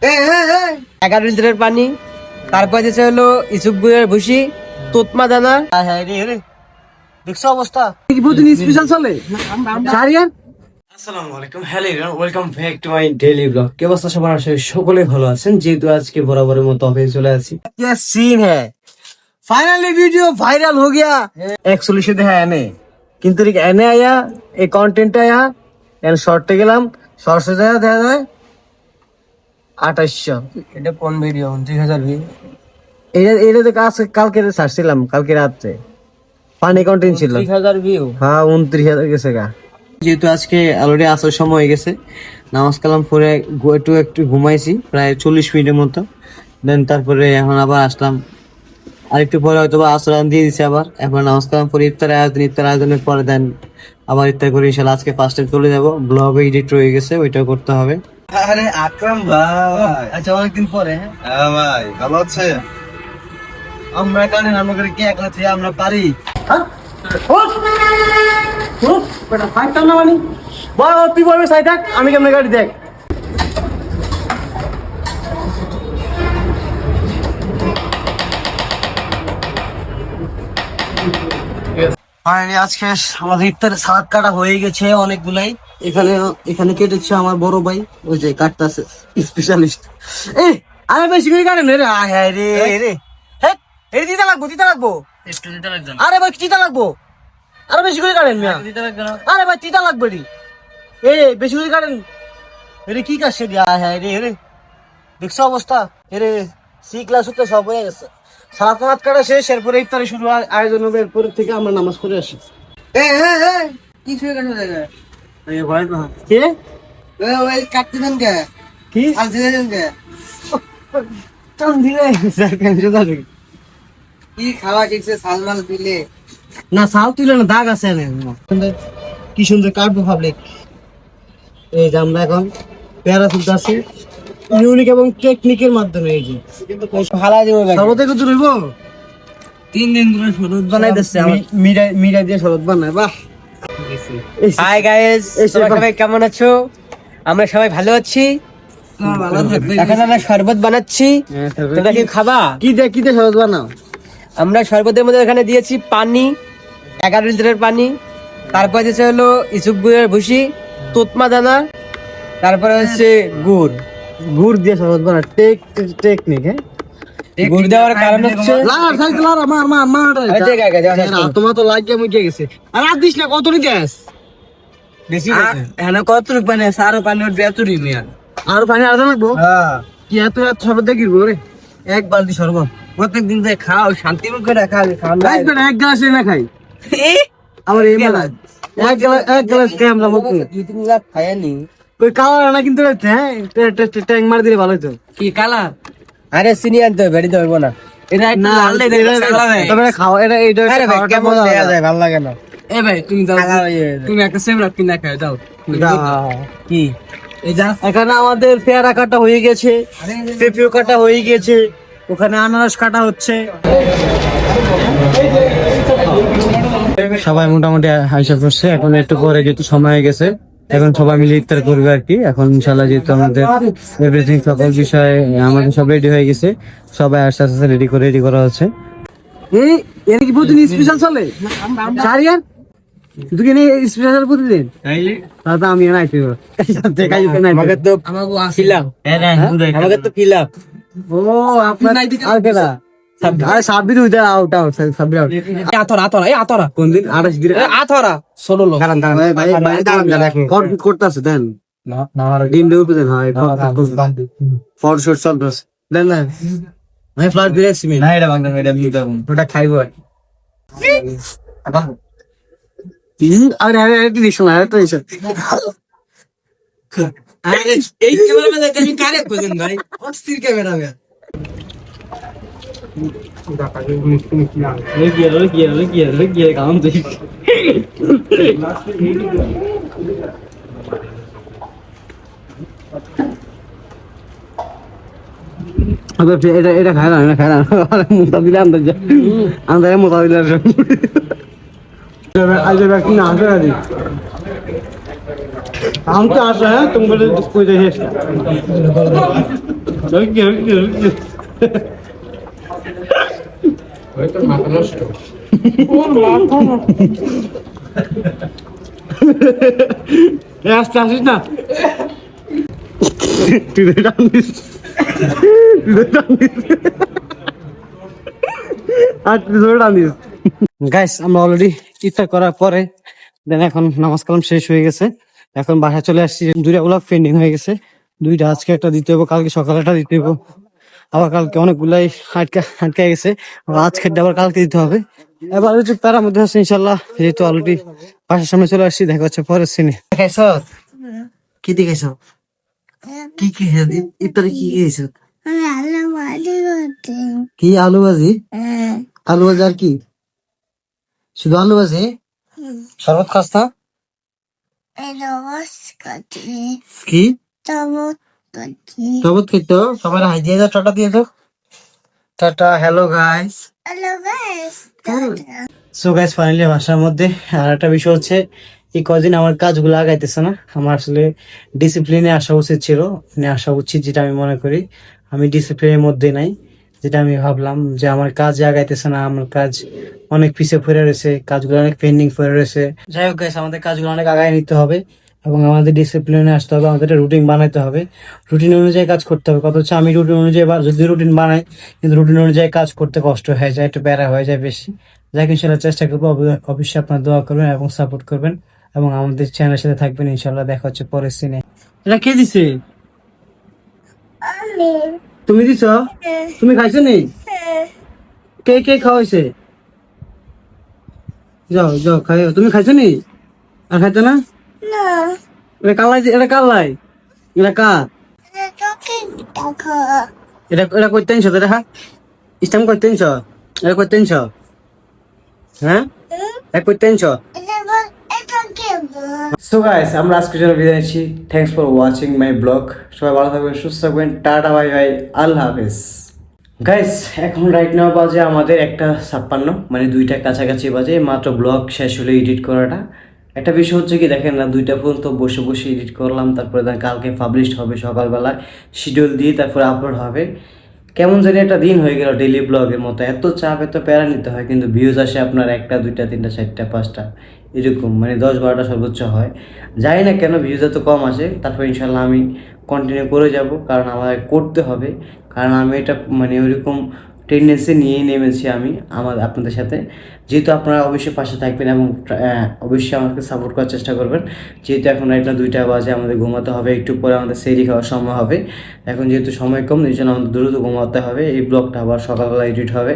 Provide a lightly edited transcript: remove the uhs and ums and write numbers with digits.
11 লিটারের পানি, তারপর দিচ্ছে হলো ইসুপ গুড়ের ভুসি, তোতমা দানা। দেখছো অবস্থা স্পেশাল চলে আসসালামু আলাইকুম, hello everyone, welcome back to my daily blog. কি অবস্থা সবার? আশা করি সকলে ভালো আছেন। যেহেতু আজকে বরাবরের মতো অফিসে চলে আছি। क्या सीन है फाइनली वीडियो वायरल हो गया एक सॉल्यूशन है एने কিন্তু এনে আয়া এই কন্টেন্ট আয়া এন শর্টে গেলাম শর্টে যায় দেখা যায় 2800 এটা কোন ভিডিও? 30,000 ভিউ। এটা তো কালকে ছাড়ছিলাম, কালকে রাত্রে ফানি কন্টেন্ট ছিল। 30,000 ভিউ। হ্যাঁ 29,000 গেছে গা। যেহেতু আজকে অলরেডি আসার সময় হয়ে গেছে, নামাজ কালাম পরে একটু ঘুমাইছি প্রায় 40 মিনিটের মতো। দেন তারপরে এখন আবার আসলাম, আর একটু পরে হয়তো আসরান দিয়ে দিচ্ছে আবার। এখন নামাজ কালাম পরে ইফতার আয়োজনের পরে দেন আবার ইফতার করে ইনশাল্লাহ আজকে ফার্স্ট টাইম চলে যাবো। ব্লগ এডিট রয়ে গেছে, ওইটাও করতে হবে। আরে আকরাম ভাই, আচ্ছা অনেকদিন পরে। হ্যাঁ ভাই, ভালো আছে? আমরা কারণে আমরা করে কি একলা থেকে আমরা পারি। তুই বলবি সাই থাক, আমি কেমন গাড়ি দেখ। আজকে আমাদের ইফতারের সালাদ কাটা হয়ে গেছে অনেকগুলাই। এখানে কেটেছে আমার বড় ভাই, ওই যে কাটতেছে স্পেশালিস্ট। এই আরে বেশি করে কাটেন রে। হ্যাঁ রে রে, হ্যাঁ এই দিতে লাগবো একটু দিতে লাগবে না। আরে ভাই চিতা লাগবো, আরে বেশি করে কাটেন মিয়া। দিতে লাগবে না। আরে ভাই চিতা লাগবে রে, এ বেশি করে কাটেন। রে কি কাছে দিয়া? হ্যাঁ রে রে, দেখছো অবস্থা? রে সি ক্লাস হতে সব হয়ে গেছে। সালাত কাটা শেষ, এরপরে ইফতারে শুরু আয়োজন হবে। এরপর থেকে আমরা নামাজ পড়ে আসি। কি শুয়ে কাটা জায়গা? এই ভয় না কে ওই কাটতে দেন কে? কি আর দিতে দেন কে? টান দিলে কি খাওয়া শিখছে সালমান দিলে? না সাল তুলে না, দাগ আছে কি সুন্দর কাটবো পাবলিক। এই যে আমরা এখন পেয়ারা তুলতে আছি ইউনিক এবং টেকনিকের মাধ্যমে। এই যে হালা দিব লাগে। সর্বতে কত রইব? 3 দিন ধরে শরবত বানাই দিচ্ছে মিরা দিয়ে শরবত বানায়। বাহ। হাই গাইস, তোমরা সবাই কেমন আছো? আমরা সবাই ভালো আছি। এখন আমরা শরবত বানাচ্ছি, তোমরা কি খাবা? কি দিয়ে শরবত বানাও? আমরা শরবতের মধ্যে এখানে দিয়েছি পানি, 11 লিটারের পানি, তারপর দিয়েছে হলো ইসুপ গুড়ের ভুসি, তোতমা দানা, তারপরে হচ্ছে গুড় দিয়ে শরবত বানায়। টেকনিক। হ্যাঁ গুড় দেওয়ার কারণ হচ্ছে তোমার তো লাগিয়ে মুখে গেছে। আর আর দিস না, কত নিতেস? বেশি হ্যাঁ কতটুক পানি আছে? আরো পানি উঠবে এতটুকু নিয়ে। আর পানি আলাদা লাগবো। কি এত শরবত দেখি রে? এক বালতি শরবত প্রত্যেকদিন যে খাও শান্তি করে খাও। এক গ্লাস না খাই আমার এই মেলা এক গ্লাস খাই আমরা মুখ 2-3 লাখ খাইনি। ওই কালার না কিন্তু হ্যাঁ ট্যাং মার দিলে ভালো হতো। কি কালার? আরে চিনি আনতে হবে, বেরিয়ে দেবো না। এটা না তবে খাওয়া এটা এইটা কেমন দেয়া যায়, ভালো লাগে না। এ ভাই তুমি দাও, তুমি একটা সেমরাত কিনা খাও দাও। কি এই যা এখানে আমাদের পেয়ারা কাটা হয়ে গেছে, পেঁপেও কাটা হয়ে গেছে, ওখানে আনারস কাটা হচ্ছে। সবাই মোটামুটি হাইসা করছে। এখন একটু পরে যেহেতু সময় হয়ে গেছে, এখন সবাই মিলে ইফতার করবে আর কি। এখন ইনশাল্লাহ যেহেতু আমাদের এভরিথিং সকল বিষয়ে আমাদের সব রেডি হয়ে গেছে, সবাই আস্তে আস্তে রেডি করা হচ্ছে। এই এর কি প্রতিদিন স্পেশাল চলে? সারিয়ার তুই কি স্পেশাল প্রতিদিন? তাহলে আমি নাইতে আমাকে তো খিলাম, আমাকে তো খিলাম। ও আপনার আর কেনা আরে সাব্বির উইদার আউট সাব্বির আউট। আতরা কোন দিন 28 দিন আতরা 16 লোক। কারণ ভাই কনফিট করতেছে দেন না ডিম দেউ দেন। হয় ফর শট চলতেছে দেন না ভাই ফ্লাশ দিয়ে আসছি না। এটা বাংলা এটা মিউট দাও, ওটা খাইবো। আরে এটা দিছ না, এটা দিছ। আরে এই ক্যামেরা মধ্যে তুমি কারে কইছেন ভাই? অস্থির ক্যামেরা ভাই। গিয়ে কাম তুই এটা খায় না মোটা দিলে আন্দাজ মোটা দিলে না আমি তো আসা। হ্যাঁ তুমি বলে কই যাই আসিস না গাইস আমরা অলরেডি ইফতার করার পরে দেন এখন নামাজ কালাম শেষ হয়ে গেছে, এখন বাসায় চলে আসছি। দুইটা ওগুলা পেন্ডিং হয়ে গেছে, দুইটা আজকে একটা দিতে হইব, কালকে সকালে একটা দিতে হইব, আবার কালকে অনেকগুলাই আটকে গেছে, আজকে আবার কালকে দিতে হবে। এবার একটু প্যারার মধ্যে আছে ইনশাল্লাহ, যেহেতু অলরেডি বাসার সামনে চলে আসছি। দেখা হচ্ছে পরের সিনে। খাইছ কি দিয়ে খাইছ? কি কি ইফতারে কি খাইছ? কি আলু ভাজি? আলু ভাজি আর কি? শুধু আলু ভাজি? শরবত খাস না? কি শরবত খাইতো? সবাই হাই দিয়ে দাও, টাটা দিয়ে দাও। Tata, hello guys. So guys finally বাসার মধ্যে। আর একটা বিষয় হচ্ছে এই কদিন আমার কাজগুলো আগাইতেছে না। আমার আসলে ডিসিপ্লিনে আসা উচিত ছিল, মানে আসা উচিত, যেটা আমি মনে করি আমি ডিসিপ্লিনের মধ্যে নাই। যেটা আমি ভাবলাম যে আমার কাজ আগাইতেছে না, আমার কাজ অনেক পিছিয়ে পড়ে রয়েছে, কাজগুলো অনেক পেন্ডিং পড়ে রয়েছে। যাই হোক গাইস, আমাদের কাজগুলো অনেক আগায় নিতে হবে এবং আমাদের ডিসিপ্লিনে আসতে হবে, আমাদের রুটিন বানাতে হবে, রুটিন অনুযায়ী কাজ করতে হবে। কথা হচ্ছে আমি রুটিন অনুযায়ী যদি রুটিন বানাই, কিন্তু রুটিন অনুযায়ী কাজ করতে কষ্ট হয়ে যায়, একটু প্যারা হয়ে যায় বেশি। যাই হোক ইনশাল্লাহ চেষ্টা করবো, অবশ্যই আপনার দোয়া করবেন এবং সাপোর্ট করবেন এবং আমাদের চ্যানেলের সাথে থাকবেন ইনশাল্লাহ। দেখা হচ্ছে পরের সিনে। এটা কে দিছে? তুমি দিছ? তুমি খাইছো নি? কে কে খাওয়াইছে? যাও যাও খাই। তুমি খাইছো নি? আর খাইতো না? এটা কালাই, এটা কালাই, এটা কার? এটা এটা করতে নিছ? দেখা ইস্টাম করতে নিছ? এটা করতে নিছ? হ্যাঁ এটা করতে নিছ? সো গাইস, আমরা আজকের জন্য বিদায় নিচ্ছি। Thanks for watching my blog. সবাই ভালো থাকবেন, সুস্থ থাকবেন। টাটা, বাই বাই, আল্লাহ হাফেজ। গাইস এখন রাইট নাও বাজে আমাদের 1:56, মানে 2টার কাছাকাছি বাজে। মাত্র ব্লগ শেষ হলো এডিট করাটা। একটা বিষয় হচ্ছে কি দেখেন না, 2টা পর্যন্ত বসে বসে এডিট করলাম, তারপরে কালকে পাবলিশ হবে সকালবেলা, শিডিউল দিয়ে তারপরে আপলোড হবে। কেমন জানি একটা দিন হয়ে গেল ডেইলি ব্লগের মতো, এত চাপ এত প্যারা নিতে হয়, কিন্তু ভিউজ আসে আপনার 1টা 2টা 3টা 4টা 5টা এরকম, মানে 10-12টা সর্বোচ্চ হয়। জানি না কেন ভিউজ এত কম আসে। তারপর ইনশাল্লাহ আমি কন্টিনিউ করে যাব, কারণ আমার করতে হবে, কারণ আমি এটা মানে ওইরকম টেন্ডেন্সি নিয়েই নেমেছি আমি আপনাদের সাথে। যেহেতু আপনারা অবশ্যই পাশে থাকবেন এবং অবশ্যই আমাকে সাপোর্ট করার চেষ্টা করবেন। যেহেতু এখন রাইট 2টা বাজে, আমাদের ঘুমাতে হবে, একটু পরে আমাদের সেরি খাওয়ার সময় হবে। এখন যেহেতু সময় কম, এই জন্য আমাদের দ্রুত ঘুমাতে হবে। এই ব্লগটা আবার সকালবেলা এডিট হবে।